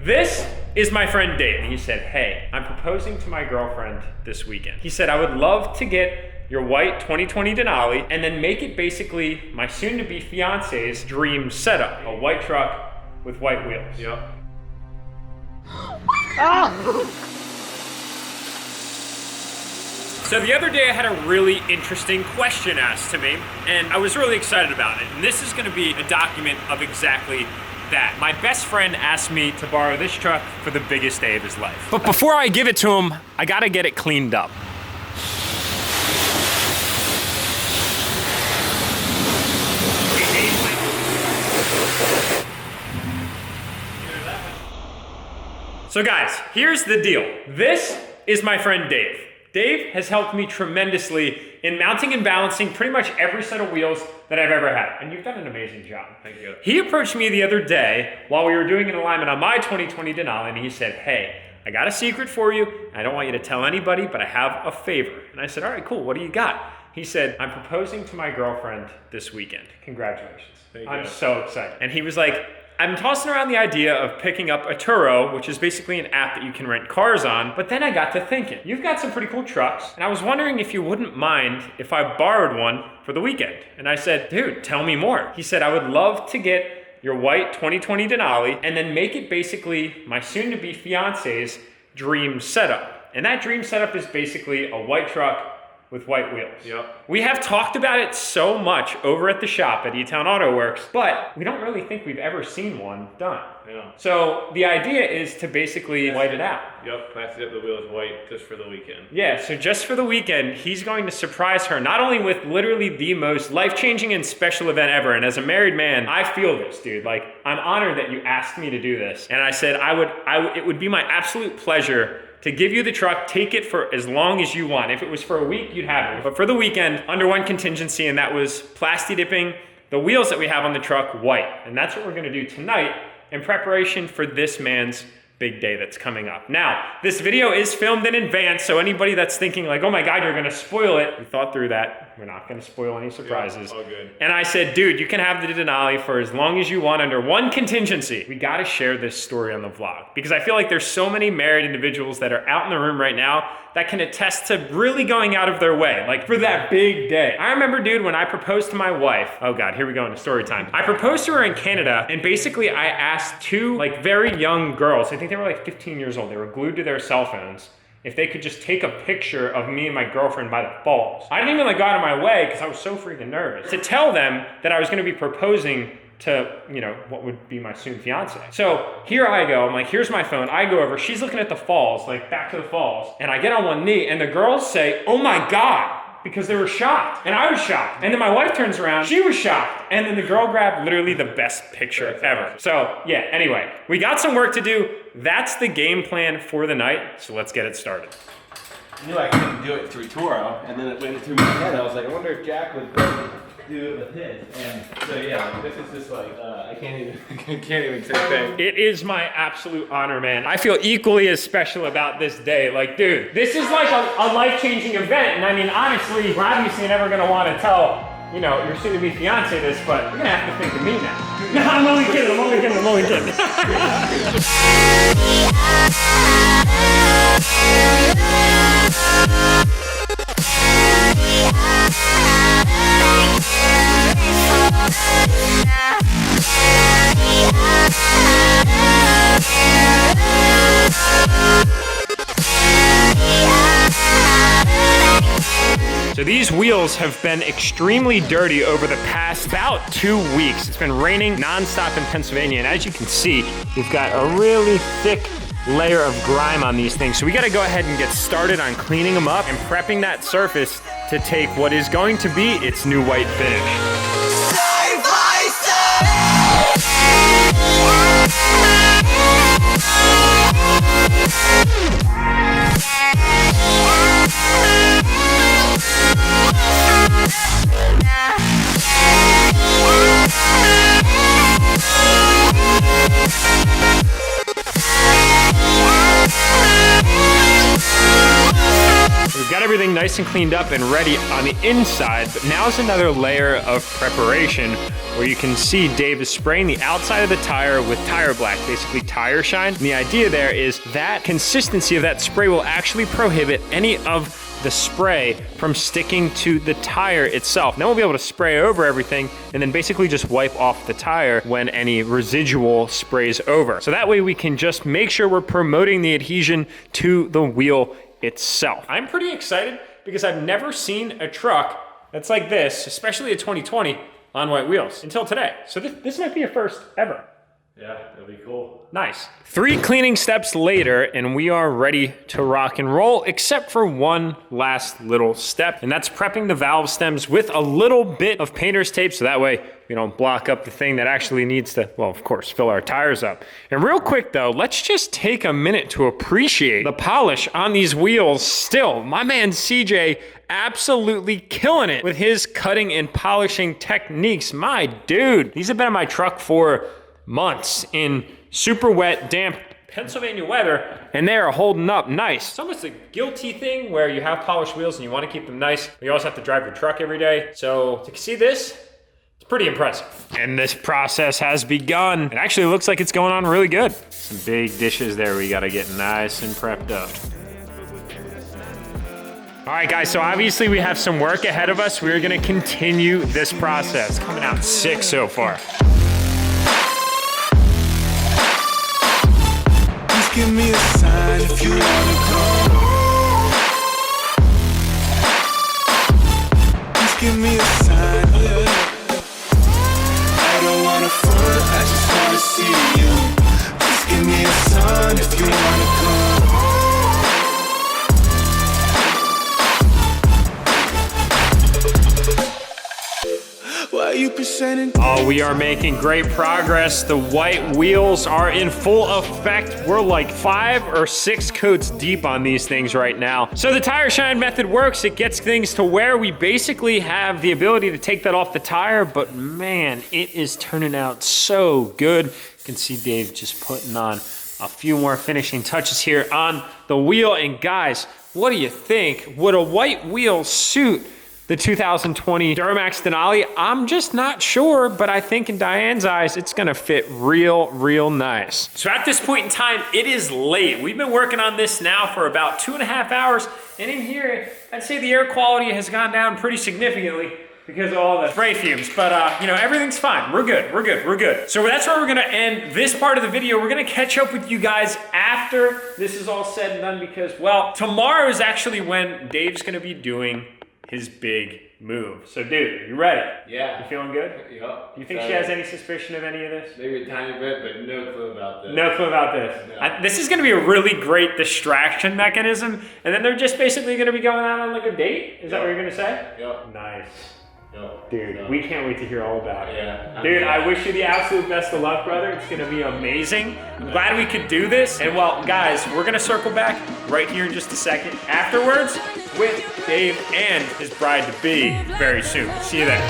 This is my friend Dave. And he said, hey, I'm proposing to my girlfriend this weekend. He said, I would love to get your white 2020 Denali and then make it basically my soon-to-be fiance's dream setup. A white truck with white wheels. Yep. So the other day I had a really interesting question asked to me, and I was really excited about it. And this is gonna be a document of exactly that. My best friend asked me to borrow this truck for the biggest day of his life. But before I give it to him, I gotta get it cleaned up. So guys, here's the deal. This is my friend Dave. Dave has helped me tremendously in mounting and balancing pretty much every set of wheels that I've ever had. And you've done an amazing job. Thank you. He approached me the other day while we were doing an alignment on my 2020 Denali, and he said, hey, I got a secret for you. I don't want you to tell anybody, but I have a favor. And I said, all right, cool, what do you got? He said, I'm proposing to my girlfriend this weekend. Congratulations. Thank you. I'm so excited. And he was like, I'm tossing around the idea of picking up a Turo, which is basically an app that you can rent cars on, but then I got to thinking, you've got some pretty cool trucks, and I was wondering if you wouldn't mind if I borrowed one for the weekend. And I said, dude, tell me more. He said, I would love to get your white 2020 Denali and then make it basically my soon-to-be fiance's dream setup. And that dream setup is basically a white truck with white wheels. Yep. We have talked about it so much over at the shop at E-Town Auto Works, but we don't really think we've ever seen one done. Yeah. So the idea is to basically white it out. Yep, plastic up the wheels white just for the weekend. Yeah, so just for the weekend, he's going to surprise her, not only with literally the most life-changing and special event ever, and as a married man, I feel this, dude. Like, I'm honored that you asked me to do this. And I said, it would be my absolute pleasure to give you the truck, take it for as long as you want. If it was for a week, you'd have it. But for the weekend, under one contingency, and that was plasti dipping the wheels that we have on the truck white. And that's what we're gonna do tonight in preparation for this man's big day that's coming up. Now, this video is filmed in advance, so anybody that's thinking like, oh my God, you're gonna spoil it, we thought through that. We're not gonna spoil any surprises. Yeah, all good. And I said, dude, you can have the Denali for as long as you want under one contingency. We gotta share this story on the vlog because I feel like there's so many married individuals that are out in the room right now that can attest to really going out of their way, like for that big day. I remember, dude, when I proposed to my wife, oh God, here we go into story time. I proposed to her in Canada, and basically I asked two like very young girls, I think they were like 15 years old, they were glued to their cell phones, if they could just take a picture of me and my girlfriend by the falls. I didn't even like go out of my way because I was so freaking nervous to tell them that I was gonna be proposing to, you know, what would be my soon fiance. So here I go, I'm like, here's my phone. I go over, she's looking at the falls, like back to the falls. And I get on one knee and the girls say, oh my God, because they were shocked. And I was shocked. And then my wife turns around, she was shocked. And then the girl grabbed literally the best picture ever. So yeah, anyway, we got some work to do. That's the game plan for the night. So let's get it started. I knew I couldn't do it through Toro, and then it went through my head. I was like, I wonder if Jack would do it with his. And so yeah, like, this is just like, I can't even say things. It is my absolute honor, man. I feel equally as special about this day. Like, dude, this is like a life-changing event. And I mean, honestly, we're obviously never gonna wanna tell, you know, your soon-to-be fiance this, but you're gonna have to think of me now. No, I'm only kidding, I'm only kidding. So these wheels have been extremely dirty over the past about 2 weeks. It's been raining nonstop in Pennsylvania, and as you can see, we've got a really thick layer of grime on these things. So we gotta go ahead and get started on cleaning them up and prepping that surface to take what is going to be its new white finish. We've got everything nice and cleaned up and ready on the inside, but now's another layer of preparation where you can see Dave is spraying the outside of the tire with tire black, basically tire shine. And the idea there is that consistency of that spray will actually prohibit any of the spray from sticking to the tire itself. Then we'll be able to spray over everything and then basically just wipe off the tire when any residual sprays over. So that way we can just make sure we're promoting the adhesion to the wheel itself. I'm pretty excited because I've never seen a truck that's like this, especially a 2020 on white wheels until today. So this might be a first ever. Yeah, that'll be cool. Nice. 3 cleaning steps later, and we are ready to rock and roll, except for one last little step, and that's prepping the valve stems with a little bit of painter's tape, so that way we don't block up the thing that actually needs to, well, of course, fill our tires up. And real quick though, let's just take a minute to appreciate the polish on these wheels still. My man CJ absolutely killing it with his cutting and polishing techniques. My dude, these have been in my truck for months in super wet, damp Pennsylvania weather, and they are holding up nice. It's almost a guilty thing where you have polished wheels and you want to keep them nice, but you also have to drive your truck every day. So to see this, it's pretty impressive. And this process has begun. It actually looks like it's going on really good. Some big dishes there we gotta get nice and prepped up. All right, guys, so obviously we have some work ahead of us. We're gonna continue this process. Coming out sick so far. Give me a sign if you wanna go. Just give me a sign. I don't wanna front, I just wanna see you. Just give me a sign if you wanna go. Why you presenting? Oh, we are making great progress. The white wheels are in full effect. We're like 5 or 6 coats deep on these things right now. So the tire shine method works. It gets things to where we basically have the ability to take that off the tire, but man, it is turning out so good. You can see Dave just putting on a few more finishing touches here on the wheel. And guys, what do you think? Would a white wheel suit the 2020 DURTYMAX Denali? I'm just not sure, but I think in Diane's eyes, it's gonna fit real nice. So at this point in time, it is late. We've been working on this now for about 2.5 hours, and in here, I'd say the air quality has gone down pretty significantly because of all the spray fumes, but you know, everything's fine. We're good. So that's where we're gonna end this part of the video. We're gonna catch up with you guys after this is all said and done because, well, tomorrow is actually when Dave's gonna be doing his big move. So dude, you ready? Yeah. You feeling good? Yep. Do you think she has any suspicion of any of this? Maybe a tiny bit, but no clue about this. No clue about this. No. This is gonna be a really great distraction mechanism, and then they're just basically gonna be going out on like a date? Is that what you're gonna say? Yep. Nice. Yep. Dude, Yep. we can't wait to hear all about it. Yeah. Dude, I wish you the absolute best of luck, brother. It's gonna be amazing. I'm glad we could do this. And well, guys, we're gonna circle back right here in just a second afterwards with Dave and his bride-to-be very soon. See you then.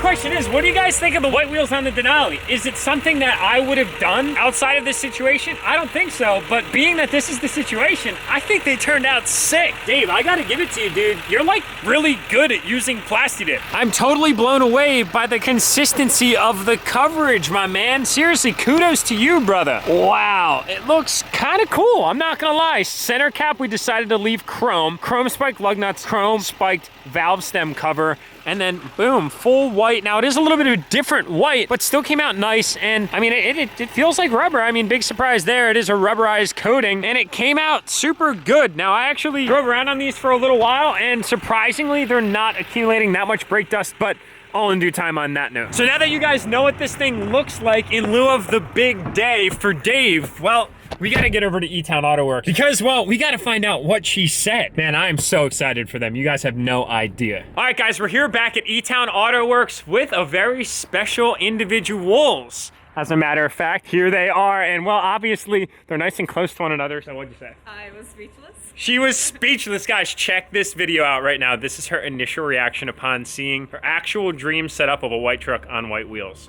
Question is, what do you guys think of the white wheels on the Denali? Is it something that I would have done outside of this situation? I don't think so, but being that this is the situation, I think they turned out sick. Dave, I gotta give it to you, dude. You're like really good at using Plastidip. I'm totally blown away by the consistency of the coverage, my man. Seriously, kudos to you, brother. Wow, it looks kind of cool, I'm not gonna lie. Center cap, we decided to leave chrome spiked lug nuts, chrome spiked valve stem cover, and then boom, full white. Now it is a little bit of a different white, but still came out nice. And I mean, it feels like rubber. I mean, big surprise there. It is a rubberized coating and it came out super good. Now I actually drove around on these for a little while and surprisingly, they're not accumulating that much brake dust, but all in due time on that note. So now that you guys know what this thing looks like in lieu of the big day for Dave, well, We gotta get over to E-Town Auto Works because, well, we gotta find out what she said. Man, I am so excited for them. You guys have no idea. All right, guys, we're here back at E-Town Auto Works with a very special individuals. As a matter of fact, here they are, and well, obviously, they're nice and close to one another, so what'd you say? I was speechless. She was speechless. Guys, check this video out right now. This is her initial reaction upon seeing her actual dream setup of a white truck on white wheels.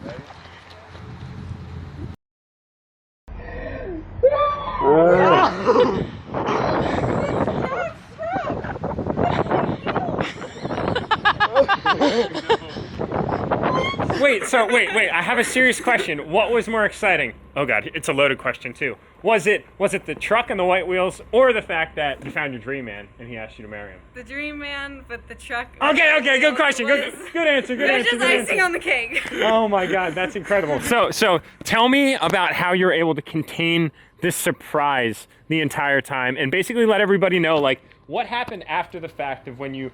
Wait, I have a serious question. What was more exciting? Oh God, it's a loaded question too. Was it the truck and the white wheels, or the fact that you found your dream man and he asked you to marry him? The dream man, but the truck. Okay, good question. Good answer. Good answer. Just icing on the cake. Oh my God, that's incredible. So tell me about how you're able to contain this surprise the entire time, and basically let everybody know, like, what happened after the fact of when you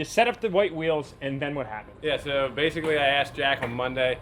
set up the white wheels, and then what happened? Yeah, so basically I asked Jack on Monday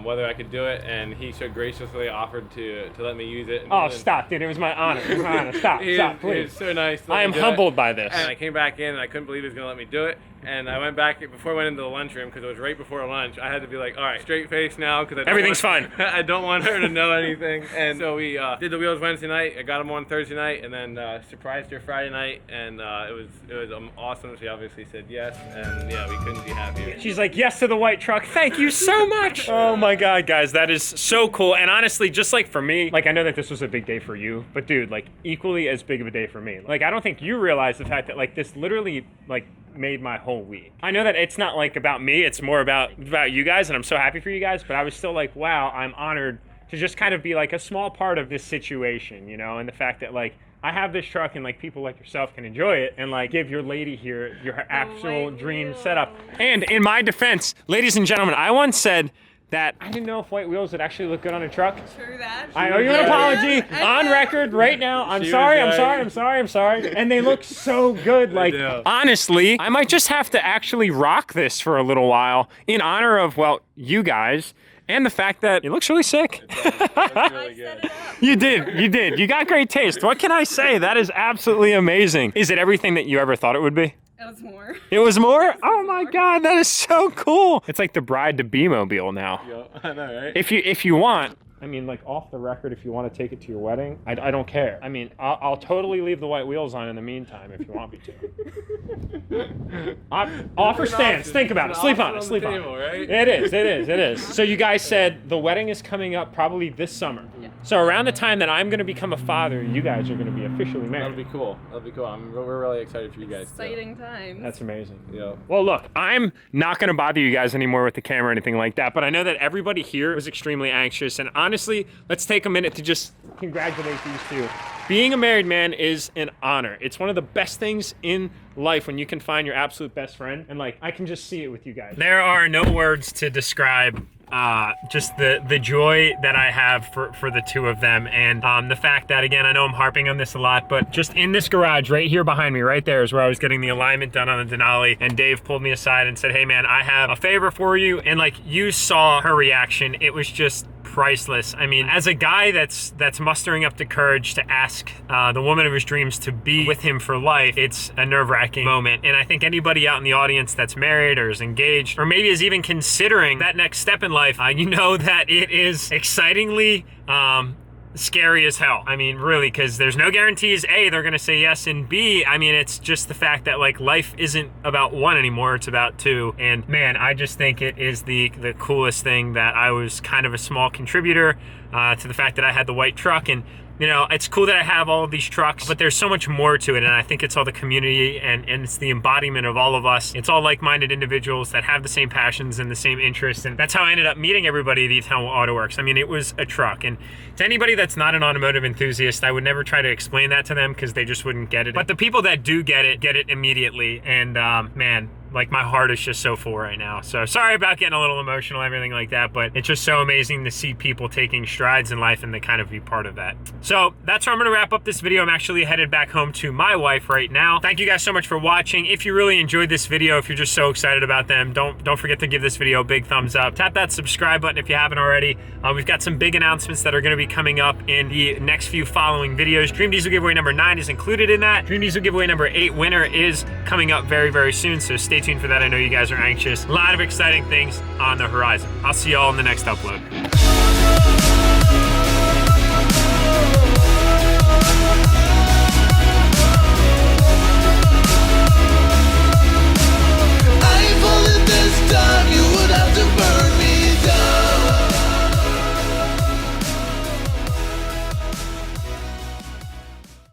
whether I could do it, and he so graciously offered to let me use it. Oh, stop, dude. It was my honor. It was my honor. Stop, He please. was so nice. I am humbled by this. And I came back in, and I couldn't believe he was going to let me do it. And I went back, before I went into the lunchroom, because it was right before lunch, I had to be like, all right, straight face now, because Everything's fine. I don't want her to know anything. And so we did the wheels Wednesday night. I got them on Thursday night, and then surprised her Friday night, and it was awesome. She obviously said yes, and yeah, we couldn't be happier. She's like, yes to the white truck. Thank you so much. Oh my God, guys, that is so cool. And honestly, just like for me, like I know that this was a big day for you, but dude, like equally as big of a day for me. Like I don't think you realize the fact that like this literally like made my whole week. I know that it's not like about me, it's more about you guys, and I'm so happy for you guys, but I was still like, wow, I'm honored to just kind of be like a small part of this situation, you know, and the fact that like I have this truck and like people like yourself can enjoy it and like give your lady here your actual dream setup. And in my defense, ladies and gentlemen, I once said that I didn't know if white wheels would actually look good on a truck. True that. I owe you an apology on record right now. I'm sorry. And they look so good. Like, honestly, I might just have to actually rock this for a little while in honor of, well, you guys, and the fact that it looks really sick. That's really good. You did. You got great taste. What can I say? That is absolutely amazing. Is it everything that you ever thought it would be? It was more. It was more? Oh my God, that is so cool. It's like the bride to be mobile now. Yo, I know, right? If you want, I mean, like off the record, if you want to take it to your wedding, I don't care. I mean, I'll totally leave the white wheels on in the meantime if you want me to. Offer stands. Think about it. Sleep on it. Sleep on it. Right? It is. So you guys said the wedding is coming up probably this summer. Yeah. So around the time that I'm going to become a father, you guys are going to be officially married. That'll be cool. We're really excited for you guys. Exciting times. That's amazing. Yeah. Well, look, I'm not going to bother you guys anymore with the camera or anything like that, but I know that everybody here was extremely anxious, and honestly, let's take a minute to just congratulate these two. Being a married man is an honor. It's one of the best things in life when you can find your absolute best friend, and like, I can just see it with you guys. There are no words to describe just the joy that I have for the two of them, and the fact that, again, I know I'm harping on this a lot, but just in this garage right here behind me, right there is where I was getting the alignment done on the Denali, and Dave pulled me aside and said, hey man, I have a favor for you, and like, you saw her reaction. It was just priceless. I mean, as a guy that's mustering up the courage to ask the woman of his dreams to be with him for life, it's a nerve-wracking moment. And I think anybody out in the audience that's married or is engaged, or maybe is even considering that next step in life, you know that it is excitingly scary as hell. I mean, really, because there's no guarantees, A, they're gonna say yes, and B, I mean, it's just the fact that like life isn't about one anymore, it's about two. And man, I just think it is the coolest thing that I was kind of a small contributor to the fact that I had the white truck. And you know, it's cool that I have all of these trucks, but there's so much more to it, and I think it's all the community, and it's the embodiment of all of us. It's all like-minded individuals that have the same passions and the same interests, and that's how I ended up meeting everybody at E-Town Auto Works. I mean, it was a truck, and to anybody that's not an automotive enthusiast, I would never try to explain that to them because they just wouldn't get it. But the people that do get it immediately, and man, Like my heart is just so full right now. So sorry about getting a little emotional, everything like that, but it's just so amazing to see people taking strides in life and to kind of be part of that. So that's where I'm gonna wrap up this video. I'm actually headed back home to my wife right now. Thank you guys so much for watching. If you really enjoyed this video, if you're just so excited about them, don't forget to give this video a big thumbs up. Tap that subscribe button if you haven't already. We've got some big announcements that are gonna be coming up in the next few following videos. Dream Diesel giveaway number 9 is included in that. Dream Diesel giveaway number 8 winner is coming up very, very soon, so stay tuned for that. I know you guys are anxious. A lot of exciting things on the horizon. I'll see y'all in the next upload. I ain't falling this time, you would have to burn